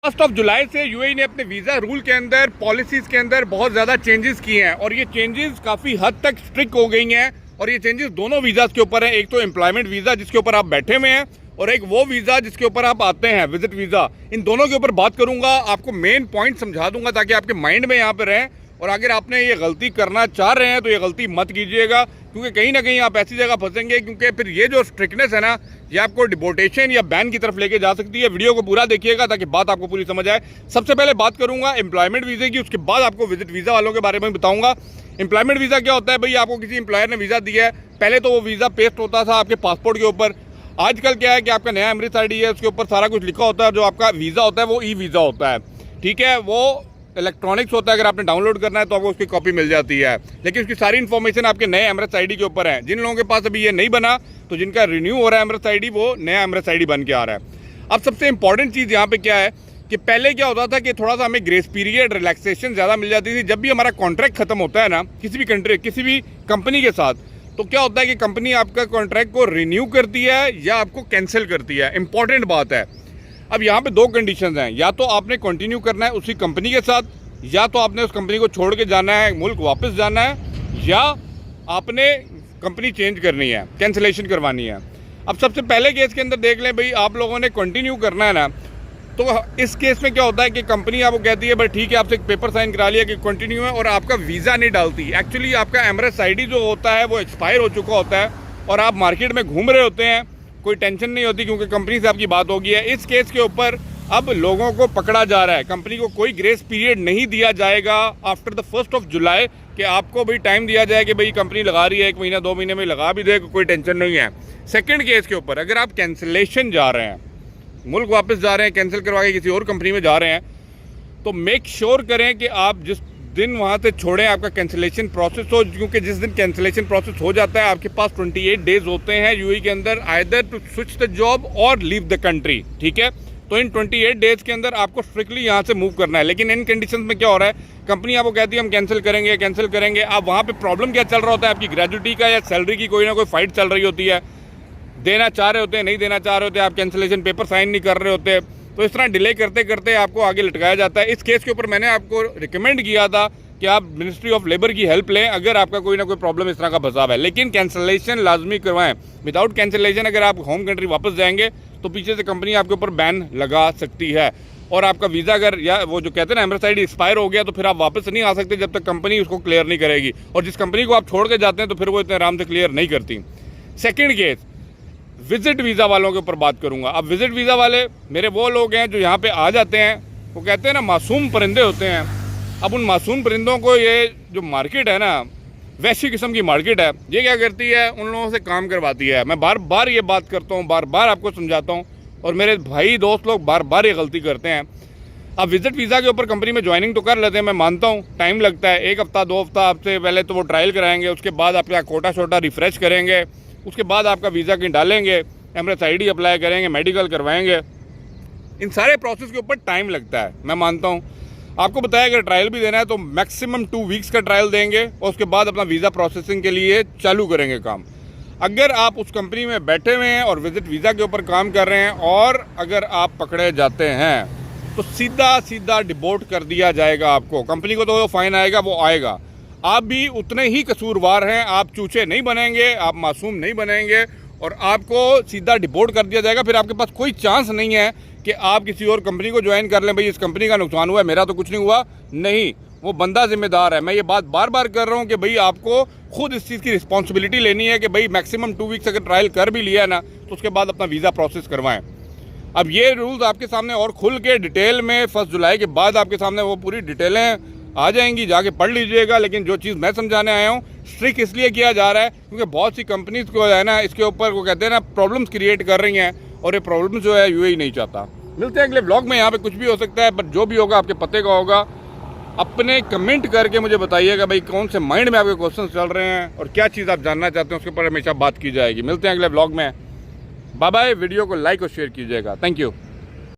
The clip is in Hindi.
1 जुलाई से यूएई ने अपने वीज़ा रूल के अंदर, पॉलिसीज़ के अंदर बहुत ज़्यादा चेंजेस किए हैं और ये चेंजेस काफ़ी हद तक स्ट्रिक्ट हो गई हैं। और ये चेंजेस दोनों वीज़ाज़ के ऊपर है। एक तो एम्प्लॉयमेंट वीज़ा जिसके ऊपर आप बैठे हुए हैं और एक वो वीज़ा जिसके ऊपर आप आते हैं, विजिट वीज़ा। इन दोनों के ऊपर बात करूँगा, आपको मेन पॉइंट समझा दूंगा ताकि आपके माइंड में यहाँ पर रहें। और अगर आपने ये गलती करना चाह रहे हैं तो ये गलती मत कीजिएगा, क्योंकि कहीं ना कहीं आप ऐसी जगह फंसेंगे, क्योंकि फिर ये जो स्ट्रिक्टनेस है ना, ये आपको डिपोर्टेशन या बैन की तरफ लेके जा सकती है। वीडियो को पूरा देखिएगा ताकि बात आपको पूरी समझ आए। सबसे पहले बात करूंगा एम्प्लॉयमेंट वीज़े की, उसके बाद आपको विजिट वीज़ा वालों के बारे में बताऊंगा। एम्प्लॉयमेंट वीज़ा क्या होता है भाई? आपको किसी एम्प्लॉयर ने वीज़ा दिया है, पहले तो वो वीज़ा पेस्ट होता था आपके पासपोर्ट के ऊपर। आजकल क्या है कि आपका नया एमरेट्स ID है, उसके ऊपर सारा कुछ लिखा होता है। जो आपका वीज़ा होता है वो ई वीज़ा होता है, ठीक है, वो इलेक्ट्रॉनिक्स होता है। अगर आपने डाउनलोड करना है तो आपको उसकी कॉपी मिल जाती है, लेकिन उसकी सारी इन्फॉर्मेशन आपके नए एमरेट्स ID के ऊपर है। जिन लोगों के पास अभी ये नहीं बना, तो जिनका रिन्यू हो रहा है एमरेट्स ID, वो नया एमरेट्स ID बन के आ रहा है। अब सबसे इंपॉर्टेंट चीज़ यहाँ पे क्या है कि पहले क्या होता था कि थोड़ा सा हमें ग्रेस पीरियड, रिलैक्सेशन ज़्यादा मिल जाती थी। जब भी हमारा कॉन्ट्रैक्ट खत्म होता है ना किसी भी कंट्री, किसी भी कंपनी के साथ, तो क्या होता है कि कंपनी आपका कॉन्ट्रैक्ट को रिन्यू करती है या आपको कैंसिल करती है। इंपॉर्टेंट बात है। अब यहाँ पे दो कंडीशंस हैं, या तो आपने कंटिन्यू करना है उसी कंपनी के साथ, या तो आपने उस कंपनी को छोड़ के जाना है, मुल्क वापस जाना है, या आपने कंपनी चेंज करनी है, कैंसिलेशन करवानी है। अब सबसे पहले केस के अंदर देख लें भाई, आप लोगों ने कंटिन्यू करना है ना, तो इस केस में क्या होता है कि कंपनी आपको कहती है भाई ठीक है, आपसे एक पेपर साइन करा लिया कि कंटिन्यू है, और आपका वीज़ा नहीं डालती। एक्चुअली आपका एमरेट्स ID जो होता है वो एक्सपायर हो चुका होता है और आप मार्केट में घूम रहे होते हैं, कोई टेंशन नहीं होती क्योंकि कंपनी से आपकी बात हो गई है। इस केस के ऊपर अब लोगों को पकड़ा जा रहा है। कंपनी को कोई ग्रेस पीरियड नहीं दिया जाएगा आफ्टर द 1 जुलाई कि आपको भाई टाइम दिया जाए कि भाई कंपनी लगा रही है, 1 महीना 2 महीने में लगा भी दे, कोई टेंशन नहीं है। सेकंड केस के ऊपर अगर आप कैंसिलेशन जा रहे हैं, मुल्क वापस जा रहे हैं, कैंसिल करवा के किसी और कंपनी में जा रहे हैं, तो मेक श्योर करें कि आप जिस दिन वहाँ से छोड़ें आपका कैंसिलेशन प्रोसेस हो, क्योंकि जिस दिन कैंसिलेशन प्रोसेस हो जाता है आपके पास 28 डेज होते हैं यूएई के अंदर, either to switch the job और लीव द कंट्री, ठीक है। तो इन 28 डेज के अंदर आपको स्ट्रिक्टली यहाँ से मूव करना है। लेकिन इन कंडीशंस में क्या हो रहा है, कंपनी आपको कहती है हम कैंसिल करेंगे। अब वहाँ पे प्रॉब्लम क्या चल रहा होता है, आपकी ग्रेजुटी का या सैलरी की कोई ना कोई फाइट चल रही होती है, देना चाह रहे होते हैं, नहीं देना चाह रहे होते, आप कैंसिलेशन पेपर साइन नहीं कर रहे होते, तो इस तरह डिले करते करते आपको आगे लटकाया जाता है। इस केस के ऊपर मैंने आपको रिकमेंड किया था कि आप मिनिस्ट्री ऑफ लेबर की हेल्प लें अगर आपका कोई ना कोई प्रॉब्लम इस तरह का फंसाव है, लेकिन कैंसिलेशन लाजमी करवाएं। विदाउट कैंसिलेशन अगर आप होम कंट्री वापस जाएंगे तो पीछे से कंपनी आपके ऊपर बैन लगा सकती है, और आपका वीज़ा अगर, या वो जो कहते हैं ना एमरेट्स ID एक्सपायर हो गया, तो फिर आप वापस नहीं आ सकते जब तक कंपनी उसको क्लियर नहीं करेगी। और जिस कंपनी को आप छोड़ के जाते हैं तो फिर वो इतने आराम से क्लियर नहीं करती। सेकेंड केस विजिट वीज़ा वालों के ऊपर बात करूंगा। अब विजिट वीज़ा वाले मेरे वो लोग हैं जो यहाँ पे आ जाते हैं, वो कहते हैं ना मासूम परिंदे होते हैं। अब उन मासूम परिंदों को ये जो मार्केट है ना, वैसी किस्म की मार्केट है, ये क्या करती है, उन लोगों से काम करवाती है। मैं बार बार ये बात करता हूँ, बार बार आपको समझाता हूँ, और मेरे भाई दोस्त लोग बार बार ये गलती करते हैं। अब विजिट वीज़ा के ऊपर कंपनी में ज्वाइनिंग तो कर लेते हैं, मैं मानता हूँ टाइम लगता है, 1 हफ्ता 2 हफ्ता आपसे पहले तो वो ट्रायल कराएंगे, उसके बाद आपका कोटा शोटा रिफ्रेश करेंगे, उसके बाद आपका वीज़ा कहीं डालेंगे, एमरेट्स ID अप्लाई करेंगे, मेडिकल करवाएंगे। इन सारे प्रोसेस के ऊपर टाइम लगता है, मैं मानता हूँ। आपको बताया अगर ट्रायल भी देना है तो मैक्सिमम 2 वीक्स का ट्रायल देंगे और उसके बाद अपना वीज़ा प्रोसेसिंग के लिए चालू करेंगे काम। अगर आप उस कंपनी में बैठे हुए हैं और विजिट वीज़ा के ऊपर काम कर रहे हैं और अगर आप पकड़े जाते हैं तो सीधा सीधा डिपोर्ट कर दिया जाएगा आपको। कंपनी को तो फाइन आएगा, वो आएगा, आप भी उतने ही कसूरवार हैं, आप चूचे नहीं बनेंगे, आप मासूम नहीं बनेंगे, और आपको सीधा डिपोर्ट कर दिया जाएगा। फिर आपके पास कोई चांस नहीं है कि आप किसी और कंपनी को ज्वाइन कर लें, भाई इस कंपनी का नुकसान हुआ है, मेरा तो कुछ नहीं हुआ। नहीं, वो बंदा जिम्मेदार है। मैं ये बात बार बार कर रहा हूँ कि भाई आपको खुद इस चीज़ की रिस्पॉन्सिबिलिटी लेनी है कि भाई मैक्सिमम 2 वीक्स अगर ट्रायल कर भी लिया है ना, तो उसके बाद अपना वीज़ा प्रोसेस करवाएं। अब ये रूल्स आपके सामने और खुल के डिटेल में 1 जुलाई के बाद आपके सामने वो पूरी डिटेलें आ जाएंगी, जाके पढ़ लीजिएगा। लेकिन जो चीज़ मैं समझाने आया हूँ, स्ट्रिक्ट इसलिए किया जा रहा है क्योंकि बहुत सी कंपनीज को है ना, इसके ऊपर वो कहते हैं ना प्रॉब्लम्स क्रिएट कर रही हैं, और ये प्रॉब्लम जो है यूएई नहीं चाहता। मिलते हैं अगले व्लॉग में। यहाँ पे कुछ भी हो सकता है, बट जो भी होगा आपके पते का होगा। अपने कमेंट करके मुझे बताइएगा भाई कौन से माइंड में आपके क्वेश्चन चल रहे हैं और क्या चीज़ आप जानना चाहते हैं, उसके ऊपर हमेशा बात की जाएगी। मिलते हैं अगले व्लॉग में। Bye bye. वीडियो को लाइक और शेयर कीजिएगा। Thank you.